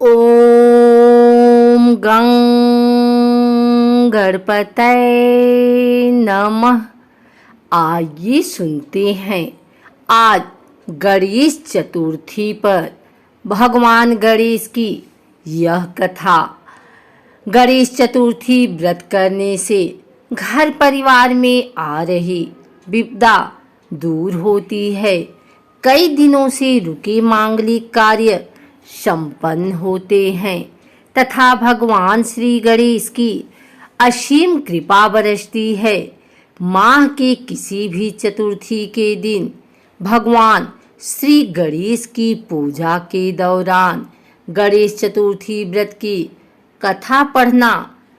ओम गं गणपतये नमः। आइए सुनते हैं आज गणेश चतुर्थी पर भगवान गणेश की यह कथा। गणेश चतुर्थी व्रत करने से घर परिवार में आ रही विपदा दूर होती है। कई दिनों से रुके मांगलिक कार्य संपन्न होते हैं तथा भगवान श्री गणेश की असीम कृपा बरसती है। माह के किसी भी चतुर्थी के दिन भगवान श्री गणेश की पूजा के दौरान गणेश चतुर्थी व्रत की कथा पढ़ना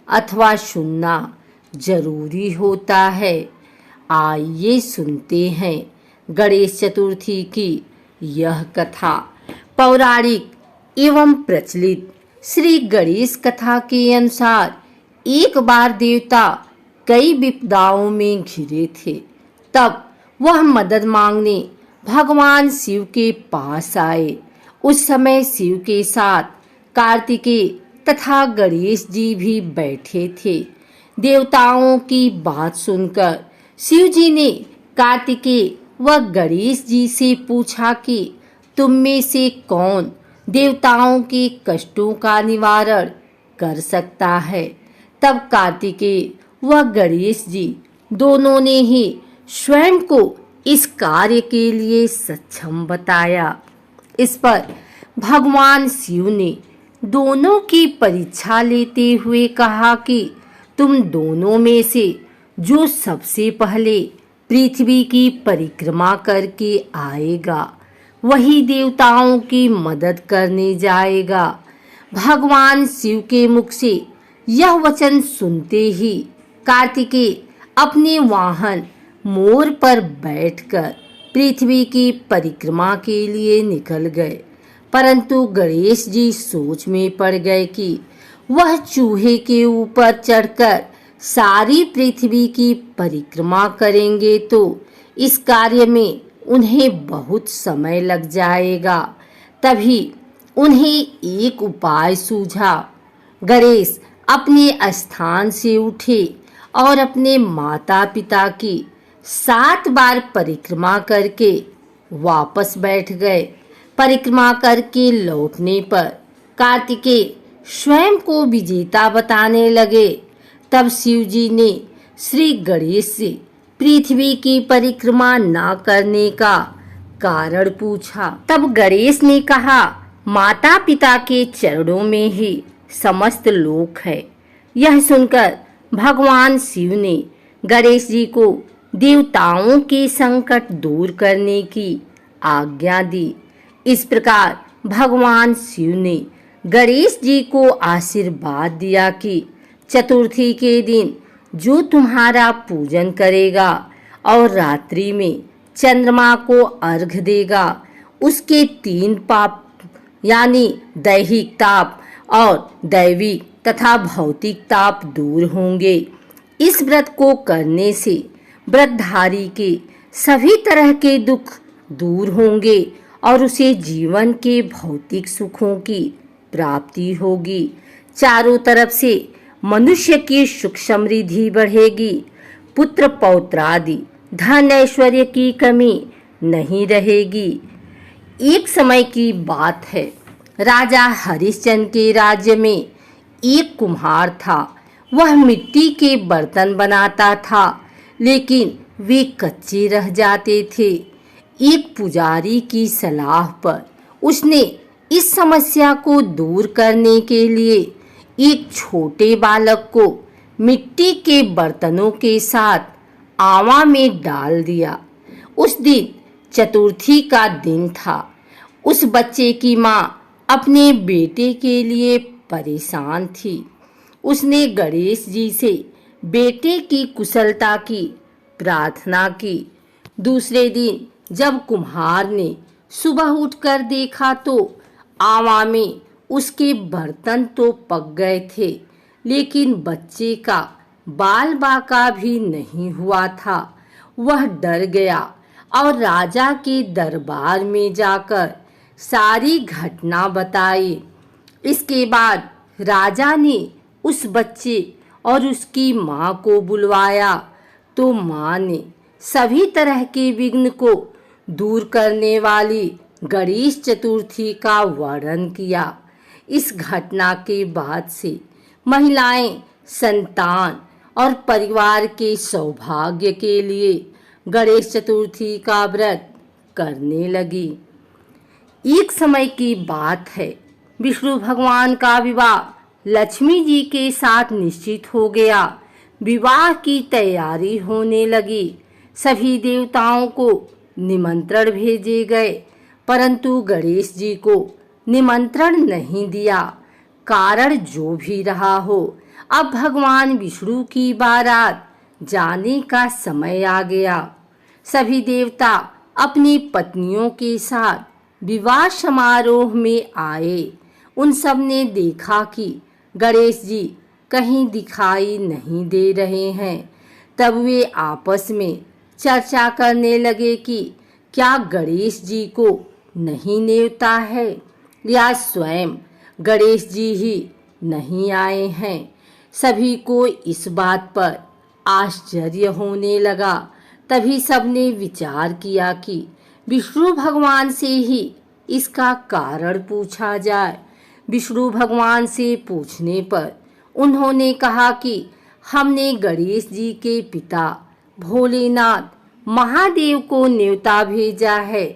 अथवा सुनना जरूरी होता है। आइए सुनते हैं गणेश चतुर्थी की यह कथा। पौराणिक एवं प्रचलित श्री गणेश कथा के अनुसार एक बार देवता कई विपदाओं में घिरे थे। तब वह मदद मांगने भगवान शिव के पास आए। उस समय शिव के साथ कार्तिकेय तथा गणेश जी भी बैठे थे। देवताओं की बात सुनकर शिव जी ने कार्तिकेय व गणेश जी से पूछा कि तुम में से कौन देवताओं के कष्टों का निवारण कर सकता है। तब कार्तिकेय व गणेश जी दोनों ने ही स्वयं को इस कार्य के लिए सक्षम बताया। इस पर भगवान शिव ने दोनों की परीक्षा लेते हुए कहा कि तुम दोनों में से जो सबसे पहले पृथ्वी की परिक्रमा करके आएगा वही देवताओं की मदद करने जाएगा। भगवान शिव के मुख से यह वचन सुनते ही कार्तिकेय अपने वाहन मोर पर बैठकर पृथ्वी की परिक्रमा के लिए निकल गए। परंतु गणेश जी सोच में पड़ गए कि वह चूहे के ऊपर चढ़कर सारी पृथ्वी की परिक्रमा करेंगे तो इस कार्य में उन्हें बहुत समय लग जाएगा। तभी उन्हें एक उपाय सूझा। गणेश अपने स्थान से उठे और अपने माता पिता की 7 बार परिक्रमा करके वापस बैठ गए। परिक्रमा करके लौटने पर कार्तिकेय स्वयं को विजेता बताने लगे। तब शिव जी ने श्री गणेश से पृथ्वी की परिक्रमा ना करने का कारण पूछा। तब गणेश ने कहा, माता पिता के चरणों में ही समस्त लोक है। यह सुनकर भगवान शिव ने गणेश जी को देवताओं के संकट दूर करने की आज्ञा दी। इस प्रकार भगवान शिव ने गणेश जी को आशीर्वाद दिया कि चतुर्थी के दिन जो तुम्हारा पूजन करेगा और रात्रि में चंद्रमा को अर्घ देगा उसके 3 पाप यानी दैहिक ताप और दैविक तथा भौतिक ताप दूर होंगे। इस व्रत को करने से व्रतधारी के सभी तरह के दुख दूर होंगे और उसे जीवन के भौतिक सुखों की प्राप्ति होगी। चारों तरफ से मनुष्य की सुख समृद्धि बढ़ेगी। पुत्र पौत्रादि धन ऐश्वर्य की कमी नहीं रहेगी। एक समय की बात है, राजा हरिश्चंद्र के राज्य में एक कुम्हार था। वह मिट्टी के बर्तन बनाता था लेकिन वे कच्चे रह जाते थे। एक पुजारी की सलाह पर उसने इस समस्या को दूर करने के लिए एक छोटे बालक को मिट्टी के बर्तनों के साथ आवा में डाल दिया। उस दिन चतुर्थी का दिन था। उस बच्चे की माँ अपने बेटे के लिए परेशान थी। उसने गणेश जी से बेटे की कुशलता की प्रार्थना की। दूसरे दिन जब कुम्हार ने सुबह उठकर देखा तो आवा में उसके बर्तन तो पक गए थे लेकिन बच्चे का बाल बाका भी नहीं हुआ था। वह डर गया और राजा के दरबार में जाकर सारी घटना बताई। इसके बाद राजा ने उस बच्चे और उसकी माँ को बुलवाया तो माँ ने सभी तरह के विघ्न को दूर करने वाली गणेश चतुर्थी का वर्णन किया। इस घटना के बाद से महिलाएं संतान और परिवार के सौभाग्य के लिए गणेश चतुर्थी का व्रत करने लगी। एक समय की बात है, विष्णु भगवान का विवाह लक्ष्मी जी के साथ निश्चित हो गया। विवाह की तैयारी होने लगी। सभी देवताओं को निमंत्रण भेजे गए, परंतु गणेश जी को निमंत्रण नहीं दिया। कारण जो भी रहा हो, अब भगवान विष्णु की बारात जाने का समय आ गया। सभी देवता अपनी पत्नियों के साथ विवाह समारोह में आए। उन सब ने देखा कि गणेश जी कहीं दिखाई नहीं दे रहे हैं। तब वे आपस में चर्चा करने लगे कि क्या गणेश जी को नहीं नेवता है या स्वयं गणेश जी ही नहीं आए हैं। सभी को इस बात पर आश्चर्य होने लगा। तभी सबने विचार किया कि विष्णु भगवान से ही इसका कारण पूछा जाए। विष्णु भगवान से पूछने पर उन्होंने कहा कि हमने गणेश जी के पिता भोलेनाथ महादेव को न्योता भेजा है।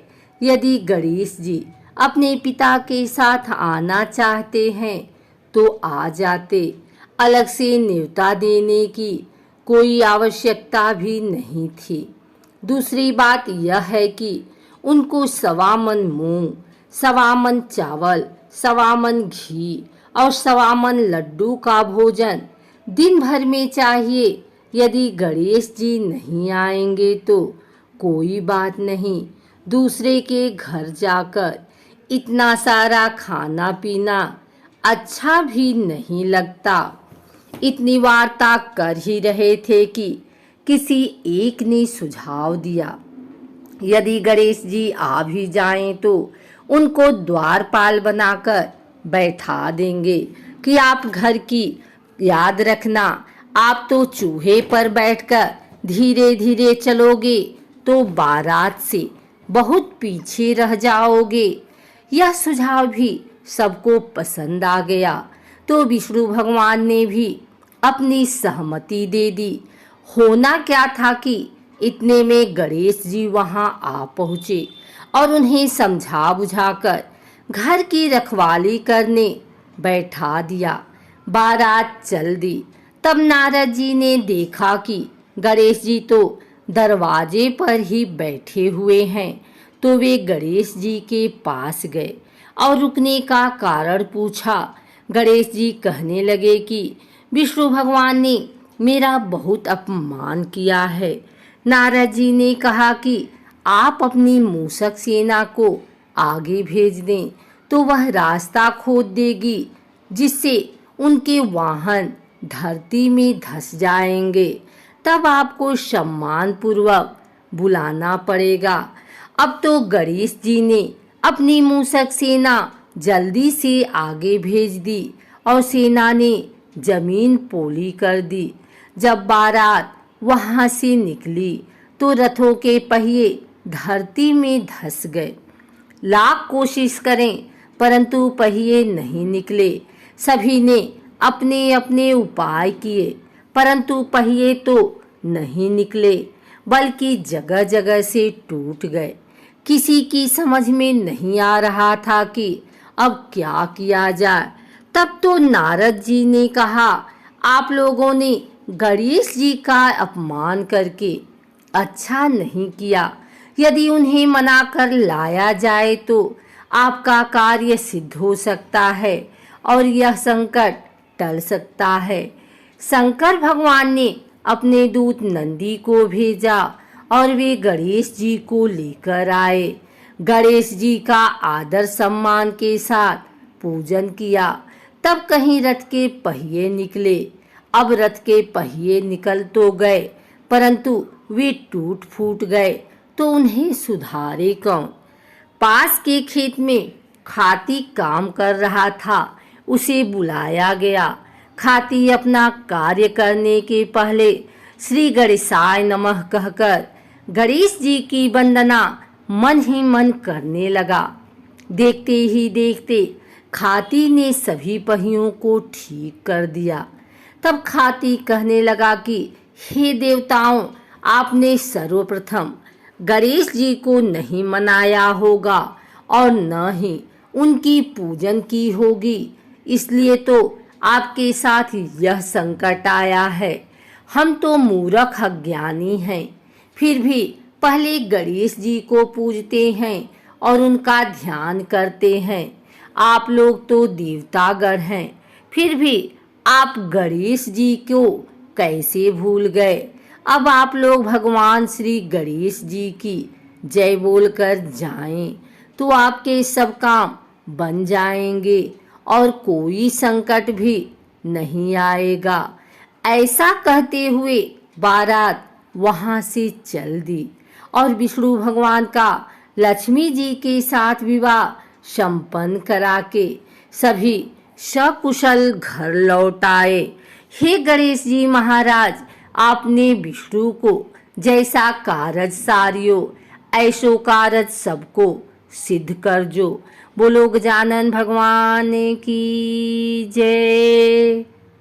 यदि गणेश जी अपने पिता के साथ आना चाहते हैं तो आ जाते। अलग से न्योता देने की कोई आवश्यकता भी नहीं थी। दूसरी बात यह है कि उनको 1.25 मन मूंग, 1.25 मन चावल, 1.25 मन घी और 1.25 मन लड्डू का भोजन दिन भर में चाहिए। यदि गणेश जी नहीं आएंगे तो कोई बात नहीं, दूसरे के घर जाकर इतना सारा खाना पीना अच्छा भी नहीं लगता। इतनी वार्ता कर ही रहे थे कि किसी एक ने सुझाव दिया, यदि गणेश जी आ भी जाएं तो उनको द्वारपाल बनाकर बैठा देंगे कि आप घर की याद रखना। आप तो चूहे पर बैठकर धीरे धीरे चलोगे तो बारात से बहुत पीछे रह जाओगे। यह सुझाव भी सबको पसंद आ गया तो विष्णु भगवान ने भी अपनी सहमति दे दी। होना क्या था कि इतने में गणेश जी वहां आ पहुँचे और उन्हें समझा बुझाकर घर की रखवाली करने बैठा दिया। बारात चल दी। तब नारद जी ने देखा कि गणेश जी तो दरवाजे पर ही बैठे हुए हैं, तो वे गणेश जी के पास गए और रुकने का कारण पूछा। गणेश जी कहने लगे कि विष्णु भगवान ने मेरा बहुत अपमान किया है। नारद जी ने कहा कि आप अपनी मूषक सेना को आगे भेज दें तो वह रास्ता खोद देगी, जिससे उनके वाहन धरती में धंस जाएंगे। तब आपको सम्मान पूर्वक बुलाना पड़ेगा। अब तो गणेश जी ने अपनी मूषक सेना जल्दी से आगे भेज दी और सेना ने जमीन पोली कर दी। जब बारात वहां से निकली तो रथों के पहिए धरती में धंस गए। लाख कोशिश करें परंतु पहिए नहीं निकले। सभी ने अपने अपने उपाय किए परंतु पहिए तो नहीं निकले, बल्कि जगह जगह से टूट गए। किसी की समझ में नहीं आ रहा था कि अब क्या किया जाए। तब तो नारद जी ने कहा, आप लोगों ने गणेश जी का अपमान करके अच्छा नहीं किया। यदि उन्हें मना कर लाया जाए तो आपका कार्य सिद्ध हो सकता है और यह संकट टल सकता है। शंकर भगवान ने अपने दूत नंदी को भेजा और वे गणेश जी को लेकर आए। गणेश जी का आदर सम्मान के साथ पूजन किया। तब कहीं रथ के पहिए निकले। अब रथ के पहिए निकल तो गए परंतु वे टूट फूट गए तो उन्हें सुधारे कौन। पास के खेत में खाती काम कर रहा था। उसे बुलाया गया। खाती अपना कार्य करने के पहले श्री गणेशाय नमः कहकर गणेश जी की वंदना मन ही मन करने लगा। देखते ही देखते खाती ने सभी पहियों को ठीक कर दिया। तब खाती कहने लगा कि हे देवताओं, आपने सर्वप्रथम गणेश जी को नहीं मनाया होगा और न ही उनकी पूजन की होगी, इसलिए तो आपके साथ यह संकट आया है। हम तो मूर्ख अज्ञानी हैं, फिर भी पहले गणेश जी को पूजते हैं और उनका ध्यान करते हैं। आप लोग तो देवतागण हैं, फिर भी आप गणेश जी को कैसे भूल गए? अब आप लोग भगवान श्री गणेश जी की जय बोलकर जाएं, तो आपके सब काम बन जाएंगे और कोई संकट भी नहीं आएगा। ऐसा कहते हुए बारात वहां से चल दी और विष्णु भगवान का लक्ष्मी जी के साथ विवाह संपन्न करा के सभी सकुशल घर लौट आए। हे गणेश जी महाराज, आपने विष्णु को जैसा कारज सारियो, ऐसो कारज सबको सिद्ध कर जो। बोलो गजानन भगवान की जय।